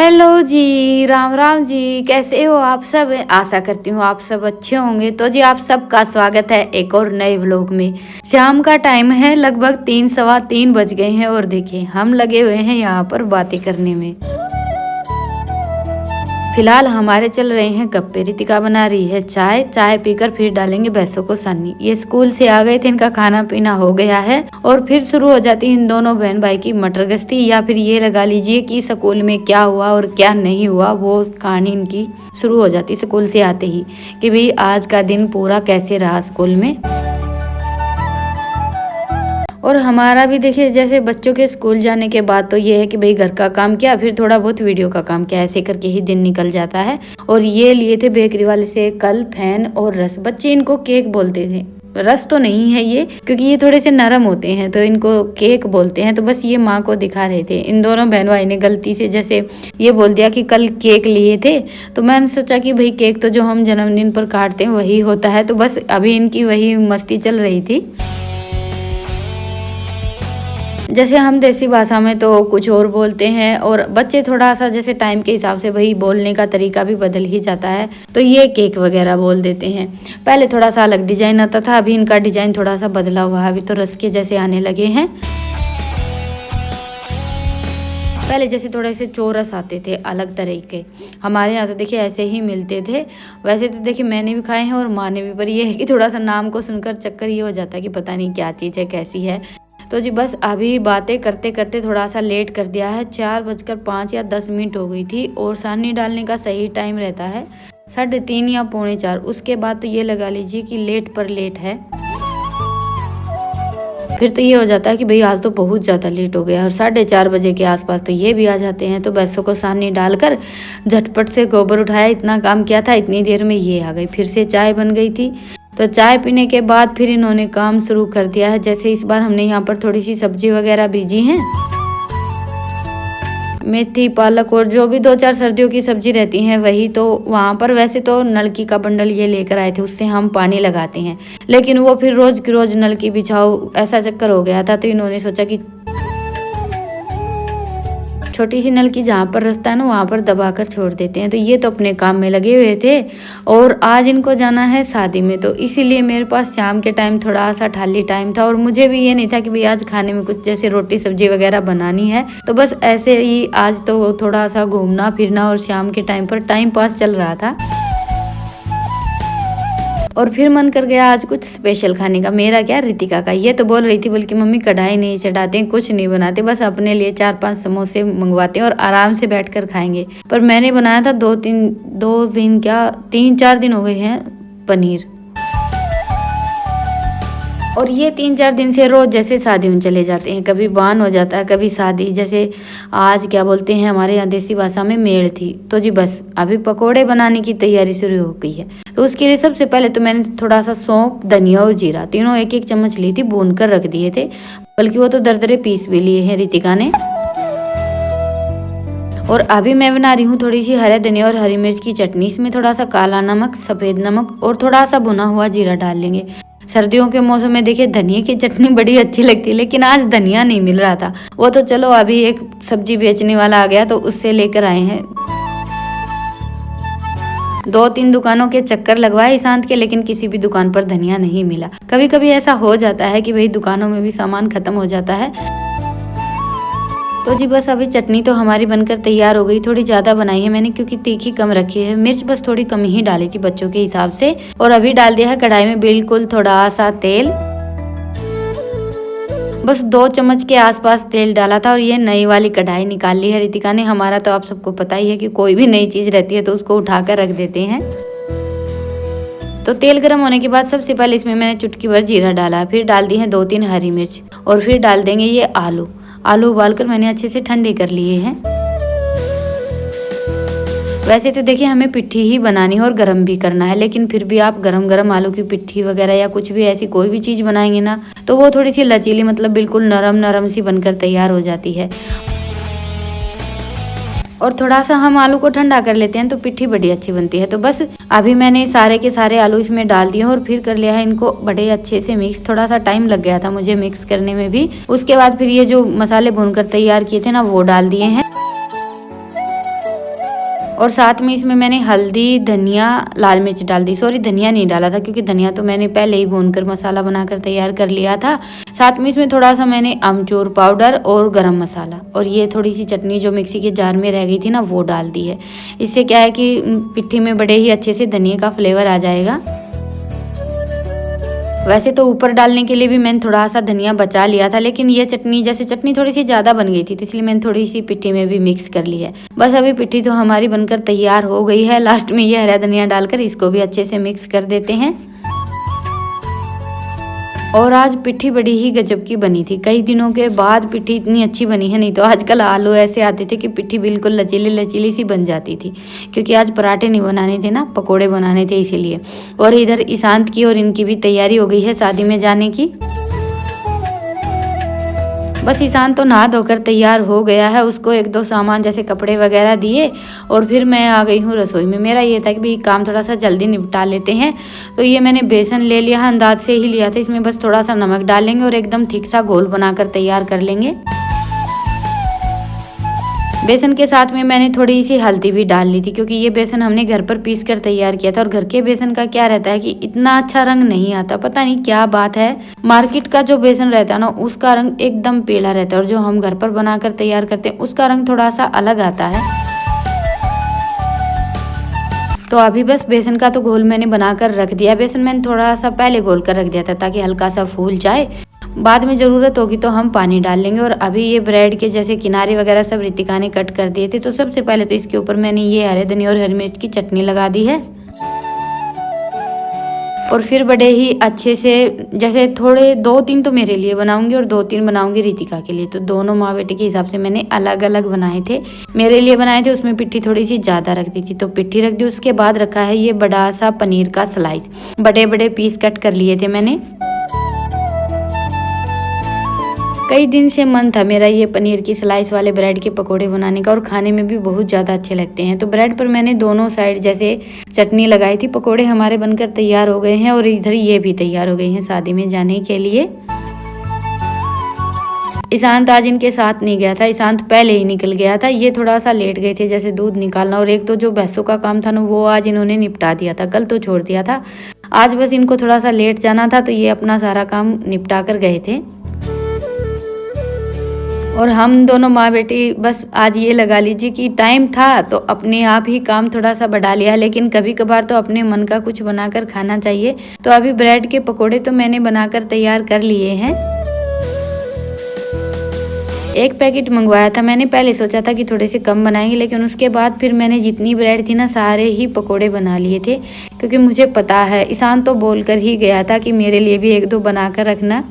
Hello जी, राम राम जी, कैसे हो आप सब? आशा करती हूँ आप सब अच्छे होंगे। तो जी आप सबका स्वागत है एक और नए व्लॉग में। शाम का टाइम है, लगभग 3 सवा 3 बज गए हैं और देखिए हम लगे हुए हैं यहाँ पर बातें करने में। फिलहाल हमारे चल रहे हैं गप्पे। रितिका बना रही है चाय, चाय पीकर फिर डालेंगे भैंसों को सानी। ये स्कूल से आ गए थे, इनका खाना पीना हो गया है और फिर शुरू हो जाती है इन दोनों बहन भाई की मटर गश्ती, या फिर ये लगा लीजिए कि स्कूल में क्या हुआ और क्या नहीं हुआ वो कहानी इनकी शुरू हो जाती स्कूल से आते ही, कि भाई आज का दिन पूरा कैसे रहा स्कूल में। और हमारा भी देखिए जैसे बच्चों के स्कूल जाने के बाद तो ये है कि भाई घर का काम किया, फिर थोड़ा बहुत वीडियो का काम किया, ऐसे करके ही दिन निकल जाता है। और ये लिए थे बेकरी वाले से कल फैन और रस। बच्चे इनको केक बोलते थे, रस तो नहीं है ये, क्योंकि ये थोड़े से नरम होते हैं तो इनको केक बोलते हैं। तो बस ये माँ को दिखा रहे थे। इन दोनों बहन भाई ने गलती से जैसे ये बोल दिया कि कल केक लिए थे, तो मैंने सोचा कि भाई केक तो जो हम जन्मदिन पर काटते हैं वही होता है। तो बस अभी इनकी वही मस्ती चल रही थी। जैसे हम देसी भाषा में तो कुछ और बोलते हैं और बच्चे थोड़ा सा जैसे टाइम के हिसाब से वही बोलने का तरीका भी बदल ही जाता है, तो ये केक वगैरह बोल देते हैं। पहले थोड़ा सा अलग डिजाइन आता था, अभी इनका डिजाइन थोड़ा सा बदला हुआ है, अभी तो रस के जैसे आने लगे हैं। पहले जैसे थोड़े से चौरस आते थे अलग तरह के, हमारे यहाँ तो देखिए ऐसे ही मिलते थे। वैसे तो देखिए मैंने भी खाए हैं और माँ ने भी, पर ये है कि थोड़ा सा नाम को सुनकर चक्कर ये हो जाता है कि पता नहीं क्या चीज़ है कैसी है। तो जी बस अभी बातें करते करते थोड़ा सा लेट कर दिया है। 4:05 या 10 मिनट हो गई थी और सानी डालने का सही टाइम रहता है 3:30 या 3:45। उसके बाद तो ये लगा लीजिए कि लेट पर लेट है। फिर तो ये हो जाता है कि भाई आज तो बहुत ज़्यादा लेट हो गया। और 4:30 बजे के आसपास तो ये भी आ जाते हैं। तो भैंसों को सानी डालकर झटपट से गोबर उठाया, इतना काम किया था, इतनी देर में ये आ गई। फिर से चाय बन गई थी, तो चाय पीने के बाद फिर इन्होंने काम शुरू कर दिया है। जैसे इस बार हमने यहाँ पर थोड़ी सी सब्जी वगैरह बीजी हैं, मेथी पालक और जो भी 2-4 सर्दियों की सब्जी रहती हैं वही। तो वहाँ पर वैसे तो नलकी का बंडल ये लेकर आए थे, उससे हम पानी लगाते हैं, लेकिन वो फिर रोज की रोज नलकी बिछाओ ऐसा चक्कर हो गया था। तो इन्होंने सोचा कि छोटी सी नल की जहाँ पर रास्ता है ना वहाँ पर दबा कर छोड़ देते हैं। तो ये तो अपने काम में लगे हुए थे और आज इनको जाना है शादी में, तो इसीलिए मेरे पास शाम के टाइम थोड़ा सा खाली टाइम था। और मुझे भी ये नहीं था कि भाई आज खाने में कुछ जैसे रोटी सब्जी वगैरह बनानी है। तो बस ऐसे ही आज तो थोड़ा सा घूमना फिरना और शाम के टाइम पर टाइम पास चल रहा था। और फिर मन कर गया आज कुछ स्पेशल खाने का। मेरा क्या, रितिका का। ये तो बोल रही थी बल्कि मम्मी कढ़ाई नहीं चढ़ाते, कुछ नहीं बनाते, बस अपने लिए 4-5 समोसे मंगवाते हैं और आराम से बैठकर खाएंगे। पर मैंने बनाया था 2-3 क्या 3-4 दिन हो गए हैं पनीर। और ये 3-4 दिन से रोज जैसे शादी में चले जाते हैं, कभी बान हो जाता है कभी शादी। जैसे आज क्या बोलते हैं हमारे यहाँ देसी भाषा में मेड़ थी। तो जी बस अभी पकोड़े बनाने की तैयारी शुरू हो गई है। तो उसके लिए सबसे पहले तो मैंने थोड़ा सा सौंफ, धनिया और जीरा तीनों 1-1 चम्मच ली थी, भून कर रख दिए थे। बल्कि वो तो दरदरे पीस भी लिए हैं रितिका ने। और अभी मैं बना रही हूँ थोड़ी सी हरे धनिया और हरी मिर्च की चटनी। इसमें थोड़ा सा काला नमक, सफ़ेद नमक और थोड़ा सा भुना हुआ जीरा डाल लेंगे। सर्दियों के मौसम में देखिए धनिया की चटनी बड़ी अच्छी लगती है, लेकिन आज धनिया नहीं मिल रहा था। वो तो चलो अभी एक सब्जी बेचने वाला आ गया तो उससे लेकर आए हैं। 2-3 दुकानों के चक्कर लगवाए ईशांत के, लेकिन किसी भी दुकान पर धनिया नहीं मिला। कभी कभी ऐसा हो जाता है कि भाई दुकानों में भी सामान खत्म हो जाता है। तो जी बस अभी चटनी तो हमारी बनकर तैयार हो गई। थोड़ी ज़्यादा बनाई है मैंने क्योंकि तीखी कम रखी है, मिर्च बस थोड़ी कम ही डाली थी बच्चों के हिसाब से। और अभी डाल दिया है कढ़ाई में बिल्कुल थोड़ा सा तेल, बस 2 चम्मच के आसपास तेल डाला था। और ये नई वाली कढ़ाई निकाल ली है रितिका ने। हमारा तो आप सबको पता ही है कि कोई भी नई चीज़ रहती है तो उसको उठाकर रख देते हैं। तो तेल गर्म होने के बाद सबसे पहले इसमें मैंने चुटकी भर जीरा डाला, फिर डाल दी है 2-3 हरी मिर्च और फिर डाल देंगे ये आलू। आलू उबालकर मैंने अच्छे से ठंडे कर लिए हैं। वैसे तो देखिए हमें पिट्ठी ही बनानी है और गरम भी करना है, लेकिन फिर भी आप गरम गरम आलू की पिट्ठी वगैरह या कुछ भी ऐसी कोई भी चीज़ बनाएंगे ना तो वो थोड़ी सी लचीली, मतलब बिल्कुल नरम नरम सी बनकर तैयार हो जाती है। और थोड़ा सा हम आलू को ठंडा कर लेते हैं तो पिट्ठी बड़ी अच्छी बनती है। तो बस अभी मैंने सारे के सारे आलू इसमें डाल दिए और फिर कर लिया है इनको बड़े अच्छे से मिक्स। थोड़ा सा टाइम लग गया था मुझे मिक्स करने में भी। उसके बाद फिर ये जो मसाले भूनकर तैयार किए थे ना वो डाल दिए हैं। और साथ में इसमें मैंने हल्दी, धनिया, लाल मिर्च डाल दी। सॉरी, धनिया नहीं डाला था क्योंकि धनिया तो मैंने पहले ही भूनकर मसाला बनाकर तैयार कर लिया था। साथ में इसमें थोड़ा सा मैंने अमचूर पाउडर और गरम मसाला और ये थोड़ी सी चटनी जो मिक्सी के जार में रह गई थी ना, वो डाल दी है। इससे क्या है कि पिट्ठी में बड़े ही अच्छे से धनिया का फ्लेवर आ जाएगा। वैसे तो ऊपर डालने के लिए भी मैंने थोड़ा सा धनिया बचा लिया था, लेकिन ये चटनी थोड़ी सी ज़्यादा बन गई थी, तो इसलिए मैंने थोड़ी सी पिट्ठी में भी मिक्स कर ली है। बस अभी पिट्ठी तो हमारी बनकर तैयार हो गई है। लास्ट में ये हरा धनिया डालकर इसको भी अच्छे से मिक्स कर देते हैं। और आज पिट्ठी बड़ी ही गजब की बनी थी। कई दिनों के बाद पिट्ठी इतनी अच्छी बनी है। नहीं तो आजकल आलू ऐसे आते थे कि पिट्ठी बिल्कुल लचीली लचीली सी बन जाती थी, क्योंकि आज पराठे नहीं बनाने थे ना, पकोड़े बनाने थे इसीलिए। और इधर ईशांत की और इनकी भी तैयारी हो गई है शादी में जाने की। बस ईशान तो नहा धोकर तैयार हो गया है। उसको एक दो सामान जैसे कपड़े वगैरह दिए और फिर मैं आ गई हूँ रसोई में। मेरा ये था कि भाई काम थोड़ा सा जल्दी निपटा लेते हैं। तो ये मैंने बेसन ले लिया है, अंदाज से ही लिया था। इसमें बस थोड़ा सा नमक डालेंगे और एकदम ठीक सा घोल बनाकर तैयार कर लेंगे। बेसन के साथ में मैंने थोड़ी सी हल्दी भी डाल ली थी, क्योंकि ये बेसन हमने घर पर पीस कर तैयार किया था। और घर के बेसन का क्या रहता है कि इतना अच्छा रंग नहीं आता, पता नहीं क्या बात है। मार्केट का जो बेसन रहता है ना, उसका रंग एकदम पीला रहता है, और जो हम घर पर बनाकर तैयार करते हैं उसका रंग थोड़ा सा अलग आता है। तो अभी बस बेसन का तो घोल मैंने बनाकर रख दिया। बेसन मैंने थोड़ा सा पहले घोल कर रख दिया था ताकि हल्का सा फूल जाए। बाद में ज़रूरत होगी तो हम पानी डाल लेंगे। और अभी ये ब्रेड के जैसे किनारे वगैरह सब रितिका ने कट कर दिए थे। तो सबसे पहले तो इसके ऊपर मैंने ये हरे धनिया और हरी मिर्च की चटनी लगा दी है। और फिर बड़े ही अच्छे से, जैसे थोड़े 2-3 तो मेरे लिए बनाऊंगी और 2-3 बनाऊंगी रितिका के लिए। तो दोनों माँ बेटी के हिसाब से मैंने अलग अलग बनाए थे। मेरे लिए बनाए थे उसमें पिट्ठी थोड़ी सी ज़्यादा रख दी थी, तो पिट्ठी रख दी। उसके बाद रखा है ये बड़ा सा पनीर का स्लाइस, बड़े बड़े पीस कट कर लिए थे मैंने। कई दिन से मन था मेरा ये पनीर की स्लाइस वाले ब्रेड के पकोड़े बनाने का, और खाने में भी बहुत ज़्यादा अच्छे लगते हैं। तो ब्रेड पर मैंने दोनों साइड जैसे चटनी लगाई थी। पकोड़े हमारे बनकर तैयार हो गए हैं और इधर ये भी तैयार हो गई हैं शादी में जाने के लिए। ईशांत आज इनके साथ नहीं गया था, ईशांत पहले ही निकल गया था। ये थोड़ा सा लेट गए थे जैसे दूध निकालना, और एक तो जो भैंसों का काम था ना, वो आज इन्होंने निपटा दिया था, कल तो छोड़ दिया था। आज बस इनको थोड़ा सा लेट जाना था, तो ये अपना सारा काम निपटा कर गए थे। और हम दोनों माँ बेटी बस आज ये लगा लीजिए कि टाइम था तो अपने आप ही काम थोड़ा सा बढ़ा लिया, लेकिन कभी कभार तो अपने मन का कुछ बनाकर खाना चाहिए। तो अभी ब्रेड के पकोड़े तो मैंने बनाकर तैयार कर लिए हैं। एक पैकेट मंगवाया था मैंने, पहले सोचा था कि थोड़े से कम बनाएंगे, लेकिन उसके बाद फिर मैंने जितनी ब्रेड थी ना, सारे ही पकोड़े बना लिए थे। क्योंकि मुझे पता है, ईशान तो बोल कर ही गया था कि मेरे लिए भी 1-2 बना कर रखना।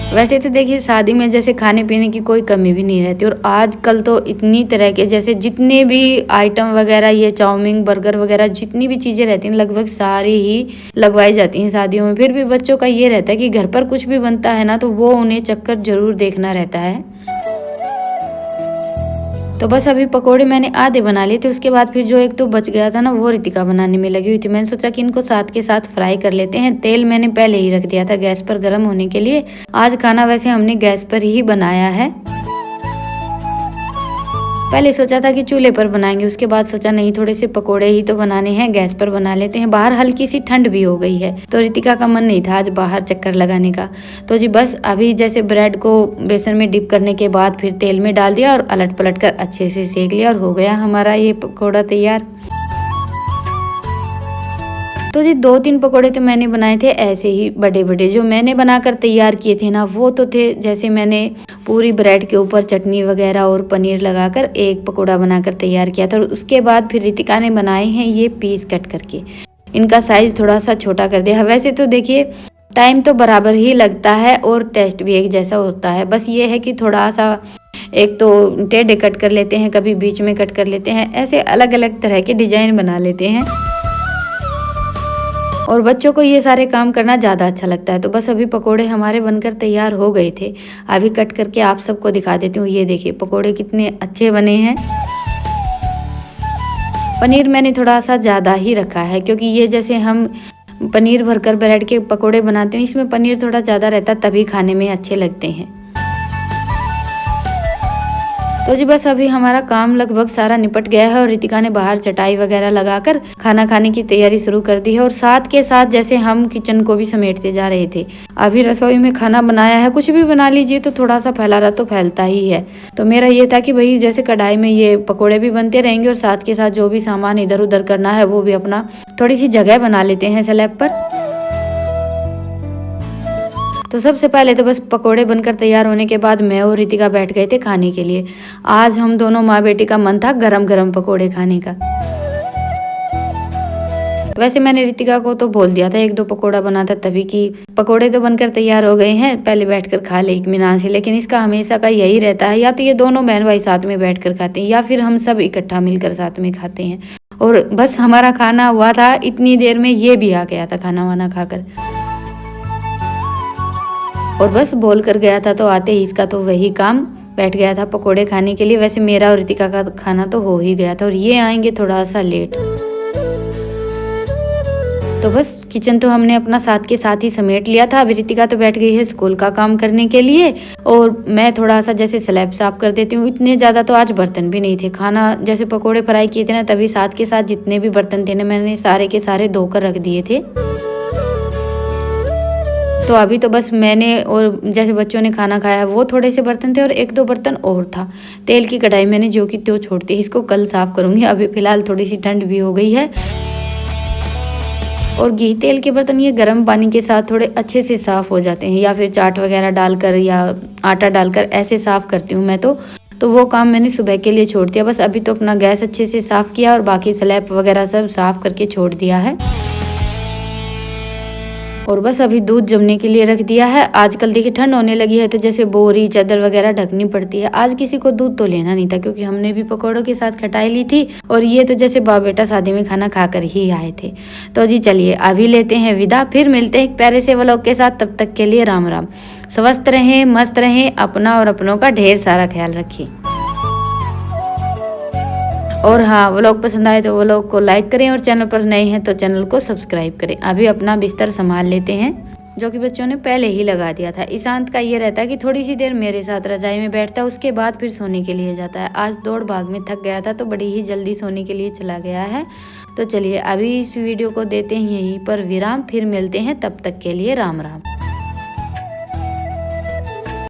वैसे तो देखिए शादी में जैसे खाने पीने की कोई कमी भी नहीं रहती, और आजकल तो इतनी तरह के जैसे जितने भी आइटम वगैरह, ये चाउमीन, बर्गर वगैरह जितनी भी चीज़ें रहती हैं, लगभग सारी ही लगवाई जाती हैं शादियों में। फिर भी बच्चों का ये रहता है कि घर पर कुछ भी बनता है ना, तो वो उन्हें चक्कर जरूर देखना रहता है। तो बस अभी पकोड़े मैंने आधे बना लिए थे। उसके बाद फिर जो एक तो बच गया था ना, वो रितिका बनाने में लगी हुई थी। मैंने सोचा कि इनको साथ के साथ फ्राई कर लेते हैं। तेल मैंने पहले ही रख दिया था गैस पर गर्म होने के लिए। आज खाना वैसे हमने गैस पर ही बनाया है। पहले सोचा था कि चूल्हे पर बनाएंगे, उसके बाद सोचा नहीं, थोड़े से पकोड़े ही तो बनाने हैं, गैस पर बना लेते हैं। बाहर हल्की सी ठंड भी हो गई है, तो रितिका का मन नहीं था आज बाहर चक्कर लगाने का। तो जी बस अभी जैसे ब्रेड को बेसन में डिप करने के बाद फिर तेल में डाल दिया और अलट पलट कर अच्छे से सेक लिया, और हो गया हमारा ये पकौड़ा तैयार। तो जी 2-3 पकोड़े तो मैंने बनाए थे ऐसे ही बड़े बड़े। जो मैंने बनाकर तैयार किए थे ना, वो तो थे जैसे मैंने पूरी ब्रेड के ऊपर चटनी वगैरह और पनीर लगाकर एक पकोड़ा बनाकर तैयार किया था। और उसके बाद फिर रितिका ने बनाए हैं ये पीस कट करके। इनका साइज थोड़ा सा छोटा कर दिया। वैसे तो देखिए टाइम तो बराबर ही लगता है और टेस्ट भी एक जैसा होता है। बस ये है कि थोड़ा सा एक तो टेढ़े कट कर लेते हैं, कभी बीच में कट कर लेते हैं, ऐसे अलग अलग तरह के डिजाइन बना लेते हैं। और बच्चों को ये सारे काम करना ज़्यादा अच्छा लगता है। तो बस अभी पकोड़े हमारे बनकर तैयार हो गए थे। अभी कट करके आप सबको दिखा देती हूँ। ये देखिए पकोड़े कितने अच्छे बने हैं। पनीर मैंने थोड़ा सा ज़्यादा ही रखा है, क्योंकि ये जैसे हम पनीर भरकर ब्रेड के पकोड़े बनाते हैं, इसमें पनीर थोड़ा ज़्यादा रहता है, तभी खाने में अच्छे लगते हैं। तो जी बस अभी हमारा काम लगभग सारा निपट गया है और रितिका ने बाहर चटाई वगैरह लगाकर खाना खाने की तैयारी शुरू कर दी है और साथ के साथ जैसे हम किचन को भी समेटते जा रहे थे। अभी रसोई में खाना बनाया है, कुछ भी बना लीजिए तो थोड़ा सा फैला रहा तो फैलता ही है। तो मेरा ये था कि भाई जैसे कढ़ाई में ये पकौड़े भी बनते रहेंगे और साथ के साथ जो भी सामान इधर उधर करना है वो भी अपना थोड़ी सी जगह बना लेते हैं स्लैब पर। तो सबसे पहले तो बस पकोड़े बनकर तैयार होने के बाद मैं और रितिका बैठ गए थे खाने के लिए। आज हम दोनों माँ बेटी का मन था गरम गरम पकोड़े खाने का। वैसे मैंने रितिका को तो बोल दिया था एक दो पकोड़ा बना था तभी कि पकोड़े तो बनकर तैयार हो गए हैं, पहले बैठकर खा ले इत्मीनान से। लेकिन इसका हमेशा का यही रहता है, या तो ये दोनों बहन भाई साथ में बैठकर खाते हैं या फिर हम सब इकट्ठा मिलकर साथ में खाते हैं। और बस हमारा खाना हुआ था, इतनी देर में ये भी आ गया था खाना वाना खाकर और बस बोल कर गया था। तो आते ही इसका तो वही काम, बैठ गया था पकोड़े खाने के लिए। वैसे मेरा और रितिका का खाना तो हो ही गया था और ये आएंगे थोड़ा सा लेट। तो बस किचन तो हमने अपना साथ के साथ ही समेट लिया था। अभी रितिका तो बैठ गई है स्कूल का काम करने के लिए और मैं थोड़ा सा जैसे स्लैब साफ कर देती हूँ। इतने ज़्यादा तो आज बर्तन भी नहीं थे, खाना जैसे पकोड़े फ्राई किए थे ना तभी साथ के साथ जितने भी बर्तन थे ना मैंने सारे के सारे धोकर रख दिए थे। तो अभी तो बस मैंने और जैसे बच्चों ने खाना खाया वो थोड़े से बर्तन थे और एक दो बर्तन और था। तेल की कढ़ाई मैंने जो कि तो छोड़ दी, इसको कल साफ करूँगी। अभी फ़िलहाल थोड़ी सी ठंड भी हो गई है और घी तेल के बर्तन ये गर्म पानी के साथ थोड़े अच्छे से साफ़ हो जाते हैं, या फिर चाट वगैरह डालकर या आटा डालकर ऐसे साफ़ करती हूँ मैं तो वो काम मैंने सुबह के लिए छोड़ दिया। बस अभी तो अपना गैस अच्छे से साफ़ किया और बाकी स्लैब वगैरह सब साफ़ करके छोड़ दिया है और बस अभी दूध जमने के लिए रख दिया है। आजकल देखिए ठंड होने लगी है तो जैसे बोरी चादर वगैरह ढकनी पड़ती है। आज किसी को दूध तो लेना नहीं था क्योंकि हमने भी पकौड़ों के साथ खटाई ली थी और ये तो जैसे बाप बेटा शादी में खाना खाकर ही आए थे। तो जी चलिए अभी लेते हैं विदा, फिर मिलते हैं एक प्यारे से व्लॉग के साथ। तब तक के लिए राम राम। स्वस्थ रहें, मस्त रहें, अपना और अपनों का ढेर सारा ख्याल रखिए। और हाँ, व्लॉग पसंद आए तो व्लॉग को लाइक करें और चैनल पर नए हैं तो चैनल को सब्सक्राइब करें। अभी अपना बिस्तर संभाल लेते हैं जो कि बच्चों ने पहले ही लगा दिया था। ईशांत का ये रहता है कि थोड़ी सी देर मेरे साथ रजाई में बैठता है, उसके बाद फिर सोने के लिए जाता है। आज दौड़ भाग में थक गया था तो बड़ी ही जल्दी सोने के लिए चला गया है। तो चलिए अभी इस वीडियो को देते हैं यहीं पर विराम, फिर मिलते हैं, तब तक के लिए राम राम।